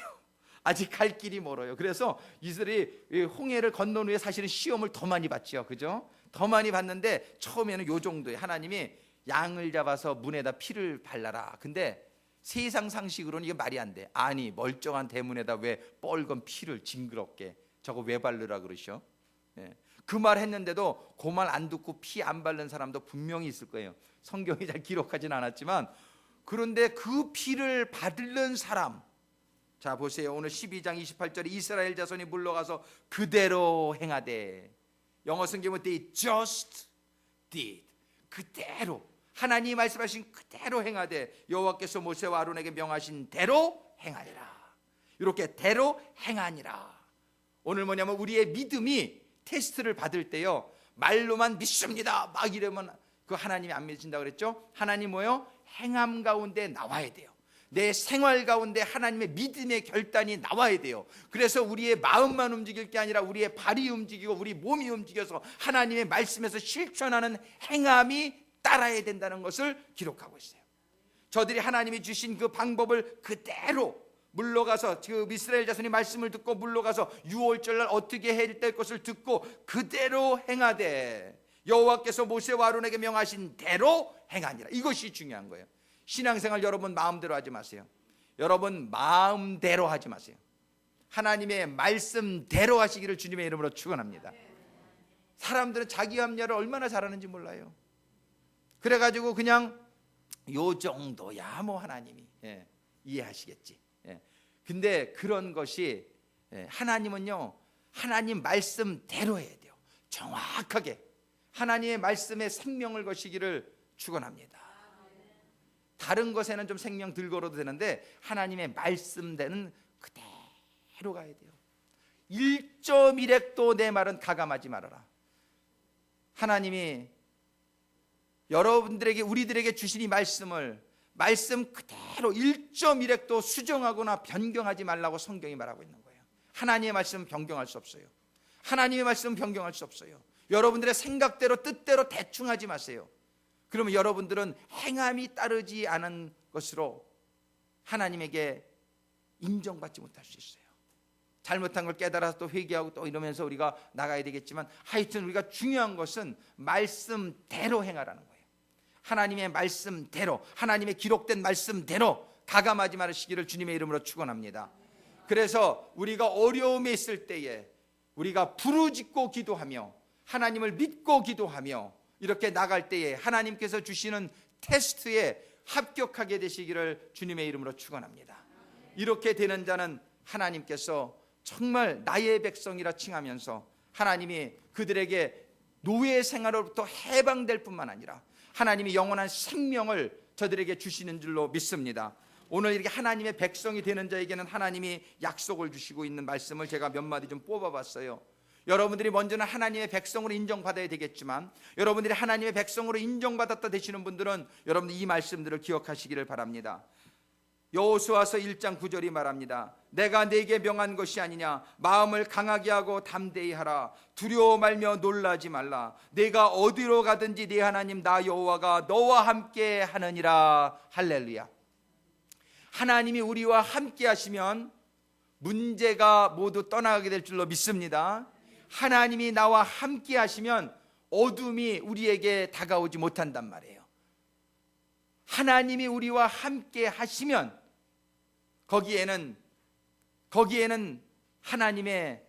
아직 갈 길이 멀어요. 그래서 이스라엘이 홍해를 건넌 후에 사실은 시험을 더 많이 받죠. 그죠? 더 많이 받는데 처음에는 요 정도에 하나님이 양을 잡아서 문에다 피를 발라라. 근데 세상 상식으로는 이게 말이 안 돼. 아니 멀쩡한 대문에다 왜 뻘건 피를 징그럽게 저거 왜 바르라 그러셔? 그 말 했는데도 그 말 안 듣고 피 안 바른 사람도 분명히 있을 거예요. 성경이 잘 기록하진 않았지만. 그런데 그 피를 바르는 사람, 자 보세요. 오늘 12장 28절에 이스라엘 자손이 물러가서 그대로 행하되, 영어 성경은 they just did, 그대로 하나님이 말씀하신 그대로 행하되 여호와께서 모세와 아론에게 명하신 대로 행하리라. 이렇게 대로 행하니라. 오늘 뭐냐면 우리의 믿음이 테스트를 받을 때요, 말로만 믿습니다 막 이러면 그 하나님이 안 믿으신다고 그랬죠. 하나님 뭐요? 행함 가운데 나와야 돼요. 내 생활 가운데 하나님의 믿음의 결단이 나와야 돼요. 그래서 우리의 마음만 움직일 게 아니라 우리의 발이 움직이고 우리 몸이 움직여서 하나님의 말씀에서 실천하는 행함이 따라야 된다는 것을 기록하고 있어요. 저들이 하나님이 주신 그 방법을 그대로 물러가서, 그 이스라엘 자손이 말씀을 듣고 물러가서 유월절날 어떻게 해야 될 것을 듣고 그대로 행하되 여호와께서 모세와 아론에게 명하신 대로 행하니라. 이것이 중요한 거예요. 신앙생활 여러분 마음대로 하지 마세요. 여러분 마음대로 하지 마세요. 하나님의 말씀대로 하시기를 주님의 이름으로 축원합니다. 사람들은 자기 합리화를 얼마나 잘하는지 몰라요. 그래가지고 그냥 요 정도야 뭐 하나님이 이해하시겠지. 근데 그런 것이, 하나님은요 하나님 말씀대로 해야 돼요. 정확하게 하나님의 말씀에 생명을 거시기를 축원합니다. 다른 것에는 좀 생명 들 걸어도 되는데 하나님의 말씀대는 그대로 가야 돼요. 1.1핵도 내 말은 가감하지 말아라. 하나님이 여러분들에게, 우리들에게 주신 이 말씀을 말씀 그대로 1.1핵도 수정하거나 변경하지 말라고 성경이 말하고 있는 거예요. 하나님의 말씀은 변경할 수 없어요. 하나님의 말씀은 변경할 수 없어요. 여러분들의 생각대로 뜻대로 대충 하지 마세요. 그러면 여러분들은 행함이 따르지 않은 것으로 하나님에게 인정받지 못할 수 있어요. 잘못한 걸 깨달아서 또 회개하고 또 이러면서 우리가 나가야 되겠지만, 하여튼 우리가 중요한 것은 말씀대로 행하라는 거예요. 하나님의 말씀대로, 하나님의 기록된 말씀대로 가감하지 말으시기를 주님의 이름으로 축원합니다. 그래서 우리가 어려움에 있을 때에 우리가 부르짖고 기도하며 하나님을 믿고 기도하며 이렇게 나갈 때에 하나님께서 주시는 테스트에 합격하게 되시기를 주님의 이름으로 축원합니다. 이렇게 되는 자는 하나님께서 정말 나의 백성이라 칭하면서 하나님이 그들에게 노예 생활로부터 해방될 뿐만 아니라 하나님이 영원한 생명을 저들에게 주시는 줄로 믿습니다. 오늘 이렇게 하나님의 백성이 되는 자에게는 하나님이 약속을 주시고 있는 말씀을 제가 몇 마디 좀 뽑아봤어요. 여러분들이 먼저는 하나님의 백성으로 인정받아야 되겠지만, 여러분들이 하나님의 백성으로 인정받았다 되시는 분들은 여러분들 이 말씀들을 기억하시기를 바랍니다. 여호수아서 1장 9절이 말합니다. 내가 네게 명한 것이 아니냐. 마음을 강하게 하고 담대히 하라. 두려워 말며 놀라지 말라. 내가 어디로 가든지 네 하나님 나 여호와가 너와 함께 하느니라. 할렐루야. 하나님이 우리와 함께 하시면 문제가 모두 떠나가게 될 줄로 믿습니다. 하나님이 나와 함께 하시면 어둠이 우리에게 다가오지 못한단 말이에요. 하나님이 우리와 함께 하시면 거기에는 하나님의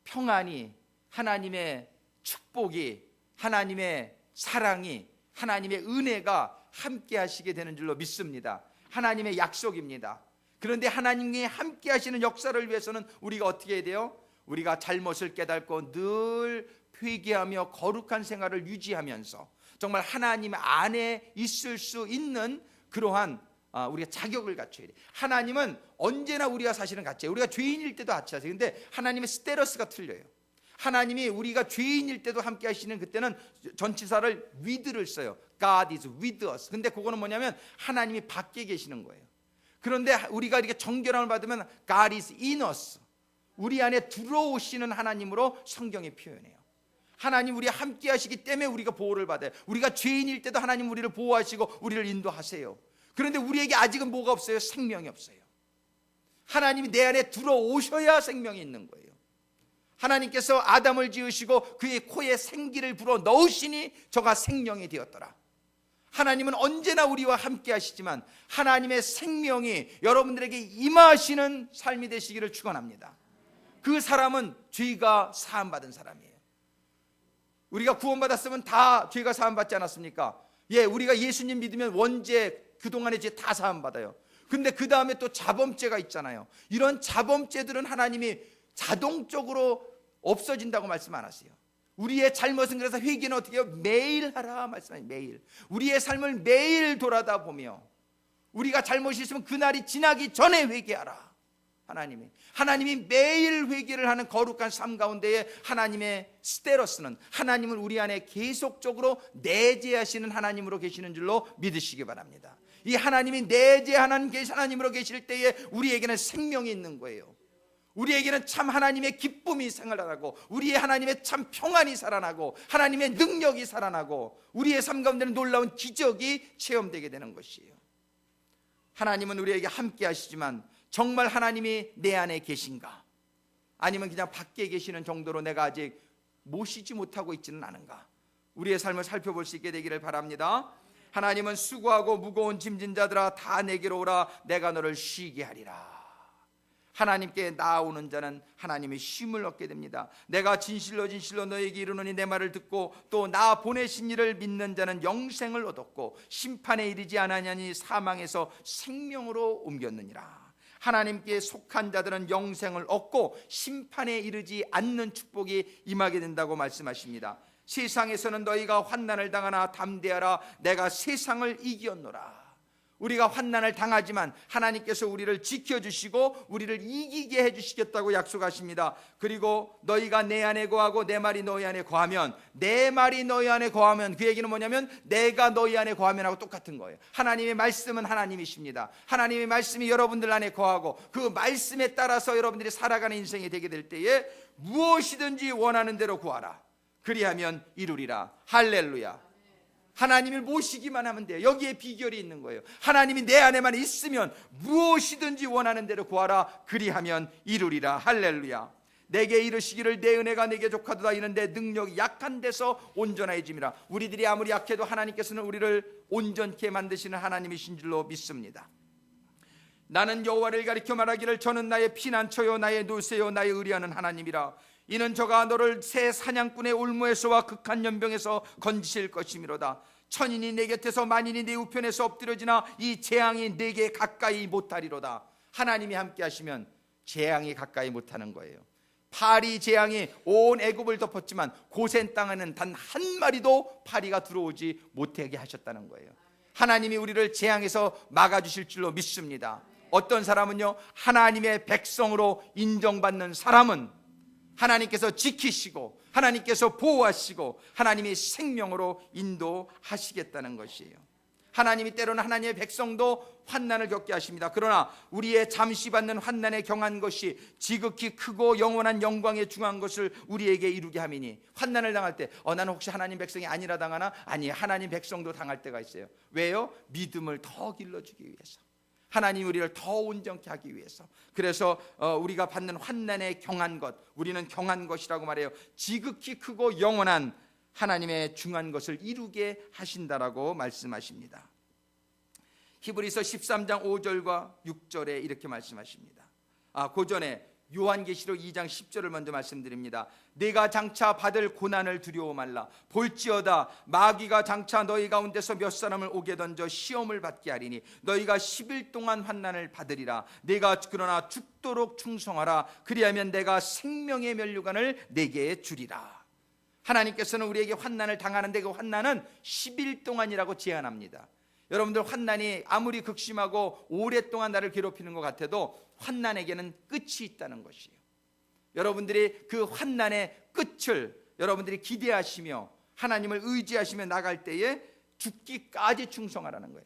평안이, 하나님의 축복이, 하나님의 사랑이, 하나님의 은혜가 함께 하시게 되는 줄로 믿습니다. 하나님의 약속입니다. 그런데 하나님이 함께 하시는 역사를 위해서는 우리가 어떻게 해야 돼요? 우리가 잘못을 깨닫고 늘 회개하며 거룩한 생활을 유지하면서 정말 하나님 안에 있을 수 있는 그러한 우리가 자격을 갖춰야 돼요. 하나님은 언제나 우리가 사실은 같이 해요. 우리가 죄인일 때도 같이 하세요. 근데 하나님의 스테러스가 틀려요. 하나님이 우리가 죄인일 때도 함께 하시는 그때는 전치사를 with를 써요. God is with us. 근데 그거는 뭐냐면 하나님이 밖에 계시는 거예요. 그런데 우리가 이렇게 정결함을 받으면 God is in us. 우리 안에 들어오시는 하나님으로 성경이 표현해요. 하나님 우리 함께 하시기 때문에 우리가 보호를 받아요. 우리가 죄인일 때도 하나님 우리를 보호하시고 우리를 인도하세요. 그런데 우리에게 아직은 뭐가 없어요? 생명이 없어요. 하나님이 내 안에 들어오셔야 생명이 있는 거예요. 하나님께서 아담을 지으시고 그의 코에 생기를 불어 넣으시니 저가 생명이 되었더라. 하나님은 언제나 우리와 함께 하시지만 하나님의 생명이 여러분들에게 임하시는 삶이 되시기를 축원합니다. 그 사람은 죄가 사함받은 사람이에요. 우리가 구원받았으면 다 죄가 사함받지 않았습니까? 우리가 예수님 믿으면 원죄 그동안의 죄 다 사함받아요. 근데 그 다음에 또 자범죄가 있잖아요. 이런 자범죄들은 하나님이 자동적으로 없어진다고 말씀 안 하세요. 우리의 잘못은 그래서 회개는 어떻게 해요? 매일 하라 말씀하세요. 매일. 우리의 삶을 매일 돌아다 보며 우리가 잘못이 있으면 그날이 지나기 전에 회개하라. 하나님이 매일 회개를 하는 거룩한 삶 가운데에 하나님의 스테로스는 하나님을 우리 안에 계속적으로 내재하시는 하나님으로 계시는 줄로 믿으시기 바랍니다. 이 하나님이 내재하는 하나님으로 계실 때에 우리에게는 생명이 있는 거예요. 우리에게는 참 하나님의 기쁨이 생활하고 우리의 하나님의 참 평안이 살아나고 하나님의 능력이 살아나고 우리의 삶 가운데는 놀라운 기적이 체험되게 되는 것이에요. 하나님은 우리에게 함께 하시지만 정말 하나님이 내 안에 계신가? 아니면 그냥 밖에 계시는 정도로 내가 아직 모시지 못하고 있지는 않은가? 우리의 삶을 살펴볼 수 있게 되기를 바랍니다. 하나님은 수고하고 무거운 짐진 자들아 다 내게로 오라. 내가 너를 쉬게 하리라. 하나님께 나아오는 자는 하나님의 쉼을 얻게 됩니다. 내가 진실로 너에게 이르노니 내 말을 듣고 또 나 보내신 이를 믿는 자는 영생을 얻었고 심판에 이르지 아니하니 사망에서 생명으로 옮겼느니라. 하나님께 속한 자들은 영생을 얻고 심판에 이르지 않는 축복이 임하게 된다고 말씀하십니다. 세상에서는 너희가 환난을 당하나 담대하라. 내가 세상을 이겼노라. 우리가 환난을 당하지만 하나님께서 우리를 지켜주시고 우리를 이기게 해주시겠다고 약속하십니다. 그리고 너희가 내 안에 거하고 내 말이 너희 안에 거하면, 내 말이 너희 안에 거하면, 그 얘기는 뭐냐면 내가 너희 안에 거하면 하고 똑같은 거예요. 하나님의 말씀은 하나님이십니다. 하나님의 말씀이 여러분들 안에 거하고 그 말씀에 따라서 여러분들이 살아가는 인생이 되게 될 때에 무엇이든지 원하는 대로 구하라. 그리하면 이루리라. 할렐루야. 하나님을 모시기만 하면 돼요. 여기에 비결이 있는 거예요. 하나님이 내 안에만 있으면 무엇이든지 원하는 대로 구하라. 그리하면 이루리라. 할렐루야. 내게 이르시기를 내 은혜가 내게 족하도다. 이는 내 능력이 약한 데서 온전해짐이라. 우리들이 아무리 약해도 하나님께서는 우리를 온전케 만드시는 하나님이신 줄로 믿습니다. 나는 여호와를 가리켜 말하기를 저는 나의 피난처요 나의 노새요 나의 의리하는 하나님이라. 이는 저가 너를 새 사냥꾼의 올무에서와 극한 연병에서 건지실 것이미로다. 천인이 내 곁에서 만인이 내 우편에서 엎드려지나 이 재앙이 내게 가까이 못하리로다. 하나님이 함께 하시면 재앙이 가까이 못하는 거예요. 파리 재앙이 온 애굽을 덮었지만 고센 땅에는 단 한 마리도 파리가 들어오지 못하게 하셨다는 거예요. 하나님이 우리를 재앙에서 막아주실 줄로 믿습니다. 어떤 사람은요, 하나님의 백성으로 인정받는 사람은 하나님께서 지키시고 하나님께서 보호하시고 하나님이 생명으로 인도하시겠다는 것이에요. 하나님이 때로는 하나님의 백성도 환난을 겪게 하십니다. 그러나 우리의 잠시 받는 환난에 경한 것이 지극히 크고 영원한 영광에 중한 것을 우리에게 이루게 함이니, 환난을 당할 때 나는 혹시 하나님 백성이 아니라 당하나? 아니, 하나님 백성도 당할 때가 있어요. 왜요? 믿음을 더 길러주기 위해서, 하나님 우리를 더 온전케 하기 위해서. 그래서 우리가 받는 환난에 경한 것, 우리는 경한 것이라고 말해요. 지극히 크고 영원한 하나님의 중한 것을 이루게 하신다라고 말씀하십니다. 히브리서 13장 5절과 6절에 이렇게 말씀하십니다. 그 전에 요한계시록 2장 10절을 먼저 말씀드립니다. 내가 장차 받을 고난을 두려워 말라. 볼지어다 마귀가 장차 너희 가운데서 몇 사람을 옥에 던져 시험을 받게 하리니 너희가 10일 동안 환난을 받으리라. 내가 그러나 죽도록 충성하라. 그리하면 내가 생명의 면류관을 내게 주리라. 하나님께서는 우리에게 환난을 당하는데 그 환난은 10일 동안이라고 제한합니다. 여러분들, 환난이 아무리 극심하고 오랫동안 나를 괴롭히는 것 같아도 환난에게는 끝이 있다는 것이에요. 여러분들이 그 환난의 끝을 여러분들이 기대하시며 하나님을 의지하시며 나갈 때에 죽기까지 충성하라는 거예요.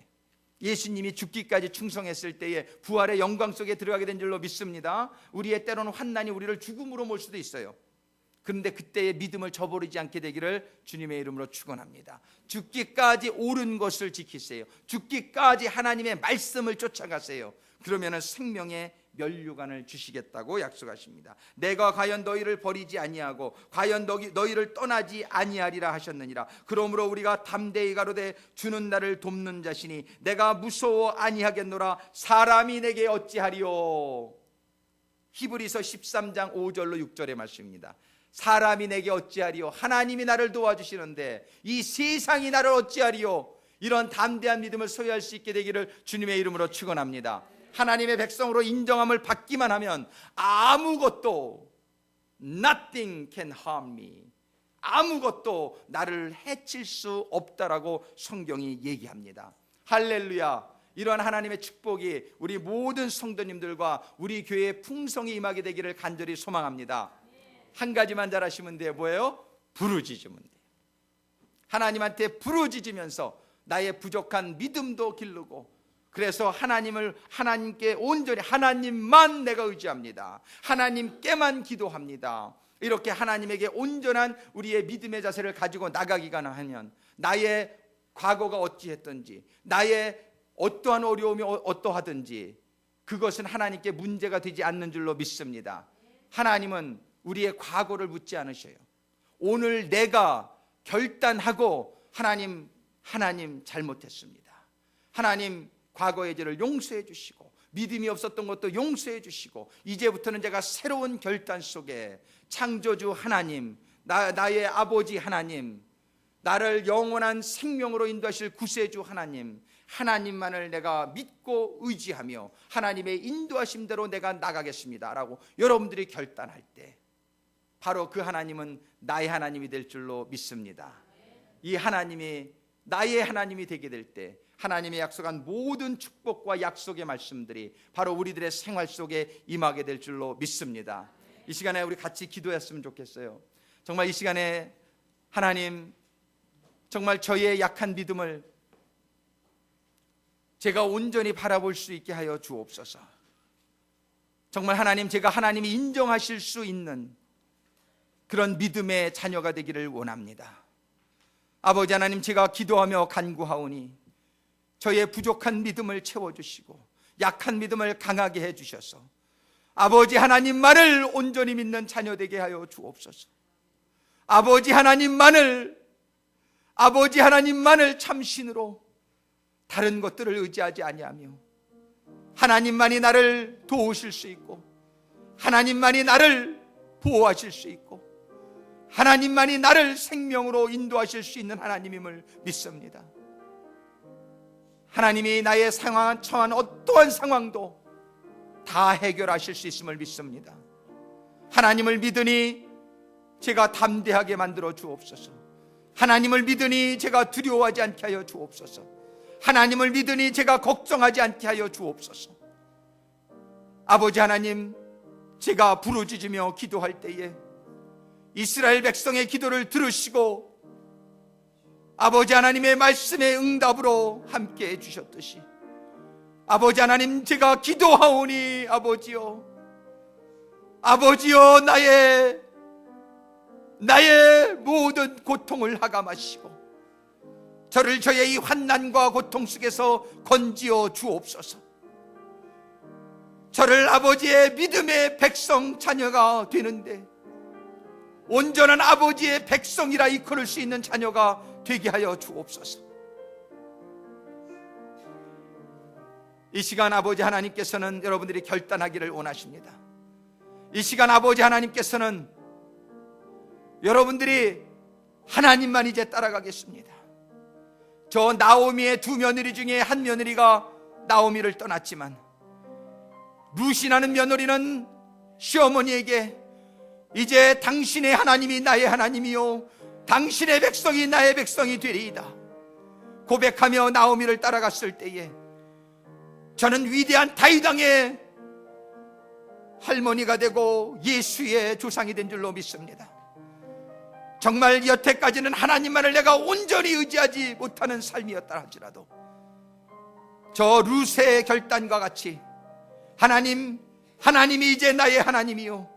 예수님이 죽기까지 충성했을 때에 부활의 영광 속에 들어가게 된 줄로 믿습니다. 우리의 때로는 환난이 우리를 죽음으로 몰 수도 있어요. 그런데 그때의 믿음을 저버리지 않게 되기를 주님의 이름으로 축원합니다. 죽기까지 옳은 것을 지키세요. 죽기까지 하나님의 말씀을 쫓아가세요. 그러면 생명의 면류관을 주시겠다고 약속하십니다. 내가 과연 너희를 버리지 아니하고 과연 너희를 떠나지 아니하리라 하셨느니라. 그러므로 우리가 담대히 가로되 주는 나를 돕는 자시니 내가 무서워 아니하겠노라. 사람이 내게 어찌하리요. 히브리서 13장 5절로 6절의 말씀입니다. 사람이 내게 어찌하리요. 하나님이 나를 도와주시는데 이 세상이 나를 어찌하리요. 이런 담대한 믿음을 소유할 수 있게 되기를 주님의 이름으로 축원합니다. 하나님의 백성으로 인정함을 받기만 하면 아무것도, nothing can harm me, 아무것도 나를 해칠 수 없다라고 성경이 얘기합니다. 할렐루야. 이러한 하나님의 축복이 우리 모든 성도님들과 우리 교회에 풍성히 임하게 되기를 간절히 소망합니다. 한 가지만 잘하시면 돼요. 뭐예요? 부르짖으면 돼요. 하나님한테 부르짖으면서 나의 부족한 믿음도 기르고, 그래서 하나님께 온전히 하나님만 내가 의지합니다. 하나님께만 기도합니다. 이렇게 하나님에게 온전한 우리의 믿음의 자세를 가지고 나가기가 하면 나의 과거가 어찌했든지, 나의 어떠한 어려움이 어떠하든지 그것은 하나님께 문제가 되지 않는 줄로 믿습니다. 하나님은 우리의 과거를 묻지 않으셔요. 오늘 내가 결단하고 하나님 잘못했습니다. 하나님 과거의 죄를 용서해 주시고 믿음이 없었던 것도 용서해 주시고 이제부터는 제가 새로운 결단 속에 창조주 하나님, 나의 아버지 하나님, 나를 영원한 생명으로 인도하실 구세주 하나님만을 내가 믿고 의지하며 하나님의 인도하심대로 내가 나가겠습니다 라고 여러분들이 결단할 때 바로 그 하나님은 나의 하나님이 될 줄로 믿습니다. 이 하나님이 나의 하나님이 되게 될 때 하나님의 약속한 모든 축복과 약속의 말씀들이 바로 우리들의 생활 속에 임하게 될 줄로 믿습니다. 이 시간에 우리 같이 기도했으면 좋겠어요. 정말 이 시간에 하나님, 정말 저희의 약한 믿음을 제가 온전히 바라볼 수 있게 하여 주옵소서. 정말 하나님, 제가 하나님이 인정하실 수 있는 그런 믿음의 자녀가 되기를 원합니다. 아버지 하나님, 제가 기도하며 간구하오니 저의 부족한 믿음을 채워주시고 약한 믿음을 강하게 해주셔서 아버지 하나님만을 온전히 믿는 자녀 되게 하여 주옵소서. 아버지 하나님만을 참신으로 다른 것들을 의지하지 아니하며 하나님만이 나를 도우실 수 있고 하나님만이 나를 보호하실 수 있고 하나님만이 나를 생명으로 인도하실 수 있는 하나님임을 믿습니다. 하나님이 나의 처한 어떠한 상황도 다 해결하실 수 있음을 믿습니다. 하나님을 믿으니 제가 담대하게 만들어 주옵소서. 하나님을 믿으니 제가 두려워하지 않게 하여 주옵소서. 하나님을 믿으니 제가 걱정하지 않게 하여 주옵소서. 아버지 하나님, 제가 부르짖으며 기도할 때에 이스라엘 백성의 기도를 들으시고 아버지 하나님의 말씀의 응답으로 함께 해주셨듯이 아버지 하나님, 제가 기도하오니 아버지여, 아버지여, 나의 모든 고통을 하감하시고 저를 저의 이 환난과 고통 속에서 건지어 주옵소서. 저를 아버지의 믿음의 백성 자녀가 되는데 온전한 아버지의 백성이라 이끌을 수 있는 자녀가 되게 하여 주옵소서. 이 시간 아버지 하나님께서는 여러분들이 결단하기를 원하십니다. 이 시간 아버지 하나님께서는 여러분들이 하나님만 이제 따라가겠습니다. 저 나오미의 두 며느리 중에 한 며느리가 나오미를 떠났지만 루시라는 며느리는 시어머니에게 이제 당신의 하나님이 나의 하나님이요 당신의 백성이 나의 백성이 되리이다 고백하며 나오미를 따라갔을 때에 저는 위대한 다윗 왕의 할머니가 되고 예수의 조상이 된 줄로 믿습니다. 정말 여태까지는 하나님만을 내가 온전히 의지하지 못하는 삶이었다 할지라도 저 룻의 결단과 같이 하나님이 이제 나의 하나님이요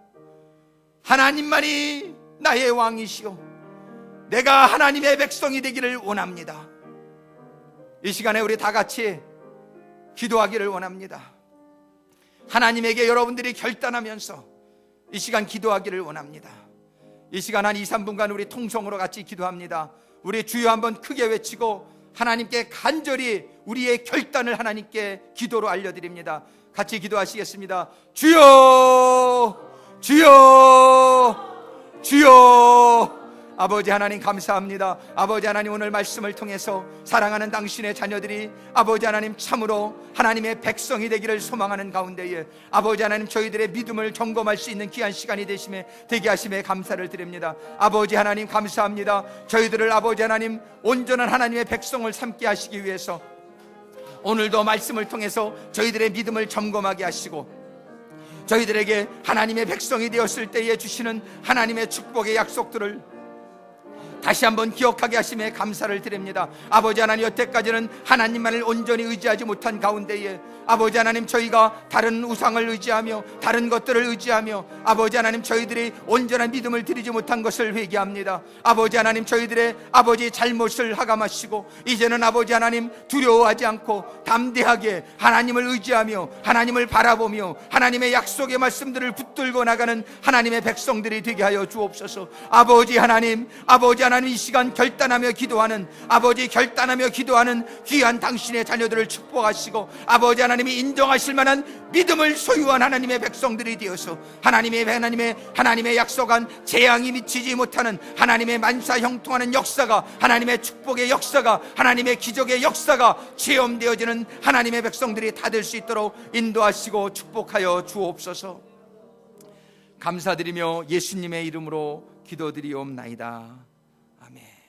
하나님만이 나의 왕이시요 내가 하나님의 백성이 되기를 원합니다. 이 시간에 우리 다 같이 기도하기를 원합니다. 하나님에게 여러분들이 결단하면서 이 시간 기도하기를 원합니다. 이 시간 한 2, 3분간 우리 통성으로 같이 기도합니다. 우리 주여 한번 크게 외치고 하나님께 간절히 우리의 결단을 하나님께 기도로 알려드립니다. 같이 기도하시겠습니다. 주여, 주여, 주여. 아버지 하나님 감사합니다. 아버지 하나님, 오늘 말씀을 통해서 사랑하는 당신의 자녀들이 아버지 하나님 참으로 하나님의 백성이 되기를 소망하는 가운데에 아버지 하나님 저희들의 믿음을 점검할 수 있는 귀한 시간이 되게 하심에 감사를 드립니다. 아버지 하나님 감사합니다. 저희들을 아버지 하나님 온전한 하나님의 백성을 삼게 하시기 위해서 오늘도 말씀을 통해서 저희들의 믿음을 점검하게 하시고 저희들에게 하나님의 백성이 되었을 때에 주시는 하나님의 축복의 약속들을 다시 한번 기억하게 하심에 감사를 드립니다. 아버지 하나님, 여태까지는 하나님만을 온전히 의지하지 못한 가운데에 아버지 하나님 저희가 다른 우상을 의지하며 다른 것들을 의지하며 아버지 하나님 저희들이 온전한 믿음을 드리지 못한 것을 회개합니다. 아버지 하나님 저희들의 아버지 잘못을 하감하시고 이제는 아버지 하나님 두려워하지 않고 담대하게 하나님을 의지하며 하나님을 바라보며 하나님의 약속의 말씀들을 붙들고 나가는 하나님의 백성들이 되게 하여 주옵소서. 아버지 하나님 이 시간 결단하며 기도하는 귀한 당신의 자녀들을 축복하시고 아버지 하나님이 인정하실 만한 믿음을 소유한 하나님의 백성들이 되어서 하나님의 약속한 재앙이 미치지 못하는 하나님의 만사 형통하는 역사가, 하나님의 축복의 역사가, 하나님의 기적의 역사가 체험되어지는 하나님의 백성들이 다 될 수 있도록 인도하시고 축복하여 주옵소서. 감사드리며 예수님의 이름으로 기도드리옵나이다. 아멘.